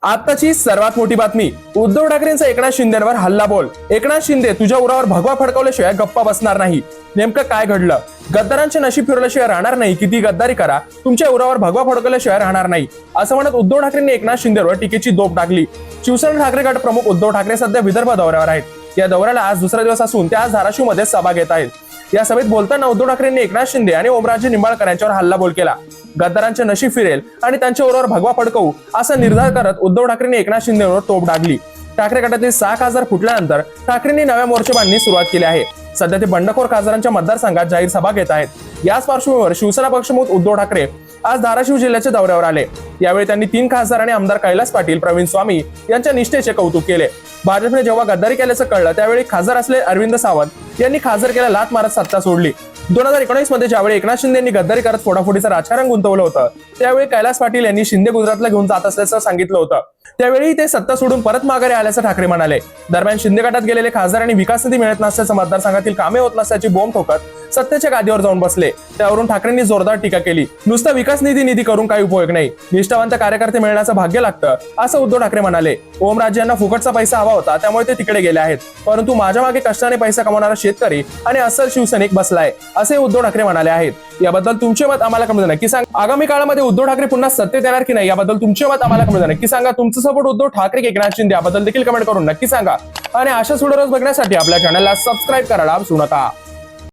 आताची सर्वात मोठी बातमी, उद्धव ठाकरेंचा एकनाथ शिंदेवर हल्लाबोल। एकनाथ शिंदे, तुझ्या उरावर भगवा फडकवल्याशिवाय गप्पा बसणार नाही। नेमकं काय घडलं? गद्दारांचे नशीब फिरवल्याशिवाय राहणार नाही, किती गद्दारी करा, तुमच्या उरावर भगवा फडकवल्याशिवाय राहणार नाही, असं म्हणत उद्धव ठाकरेंनी एकनाथ शिंदेवर टीकेची दोप टाकली। शिवसेना ठाकरे गट प्रमुख उद्धव ठाकरे सध्या विदर्भ दौऱ्यावर आहेत। या दौऱ्याला आज दुसरा दिवस असून ते आज धाराशिवमध्ये सभा घेत आहेत। या सभेत बोलताना उद्धव ठाकरेंनी एकनाथ शिंदे आणि ओमराजे निंबाळकर यांच्यावर हल्लाबोल केला। गद्दारांचे नशीब फिरेल आणि त्यांच्या उरावर भगवा फडकवू असा निर्धार करत उद्धव ठाकरेंनी एकनाथ शिंदेवर तोप डागली। ठाकरे गटातील 6 खासदार फुटल्यानंतर ठाकरेंनी नव्या मोर्चेबांधणी सुरुवात केली आहे। सध्या ते बंडखोर खासदारांच्या मतदारसंघात जाहीर सभा घेत आहेत। याच पार्श्वभूमीवर शिवसेना पक्षप्रमुख उद्धव ठाकरे आज धाराशिव जिल्ह्याच्या दौऱ्यावर आले। यावेळी त्यांनी 3 खासदार आणि आमदार कैलास पाटील, प्रवीण स्वामी यांच्या निष्ठेचे कौतुक केले। भाजपने जेव्हा गद्दारी केल्याचं कळलं त्यावेळी खासदार असलेले अरविंद सावंत यांनी खासदारकीला लाथ मारत सत्ता सोडली। 2019 मध्ये ज्यावेळी एकनाथ शिंदे यांनी गद्दारी करत फोडाफोडीचं राजकारण गुंतवलं होतं, त्यावेळी कैलास पाटील यांनी शिंदे गुजरातला घेऊन जात असल्याचं सांगितलं होतं। त्यावेळी ते सत्ता सोडून परत माघारी आल्याचं ठाकरे म्हणाले। दरम्यान शिंदे गटात गेलेले खासदार आणि विकास निधी मिळत नसल्याचं, मतदारसंघातील कामे होत नसल्याची बोंब ठोकत सत्तेच्या गादीवर जाऊन बसले। त्यावरून ठाकरेंनी जोरदार टीका केली। नुसता विकास निधी करून काही उपयोग नाही, निष्ठावंत कार्यकर्ते मिळण्याचं भाग्य लागतं, असं उद्धव ठाकरे म्हणाले। ओमराजे यांना फुकटचा पैसा हवा होता, त्यामुळे ते तिकडे गेले आहेत, परंतु माझ्या मागे कष्टाने पैसा कमवणारा शेतकरी आणि अस्सल शिवसैनिक बसलाय, असे उद्धव ठाकरे म्हणाले आहेत। याबद्दल तुमचे मत आम्हाला कमेंट नक्की सांगा। आगामी काळामध्ये उद्धव ठाकरे पुन्हा सत्तेत येणार की नाही, याबद्दल तुमचे मत आम्हाला कमेंट नक्की सांगा। तुमचं सपोर्ट उद्धव ठाकरे की एकनाथ शिंदे याबद्दल देखील कमेंट करून नक्की सांगा। आणि अशाच व्हिडिओज बघण्यासाठी आपल्या चॅनलला सबस्क्राईब करायला विसरू नका।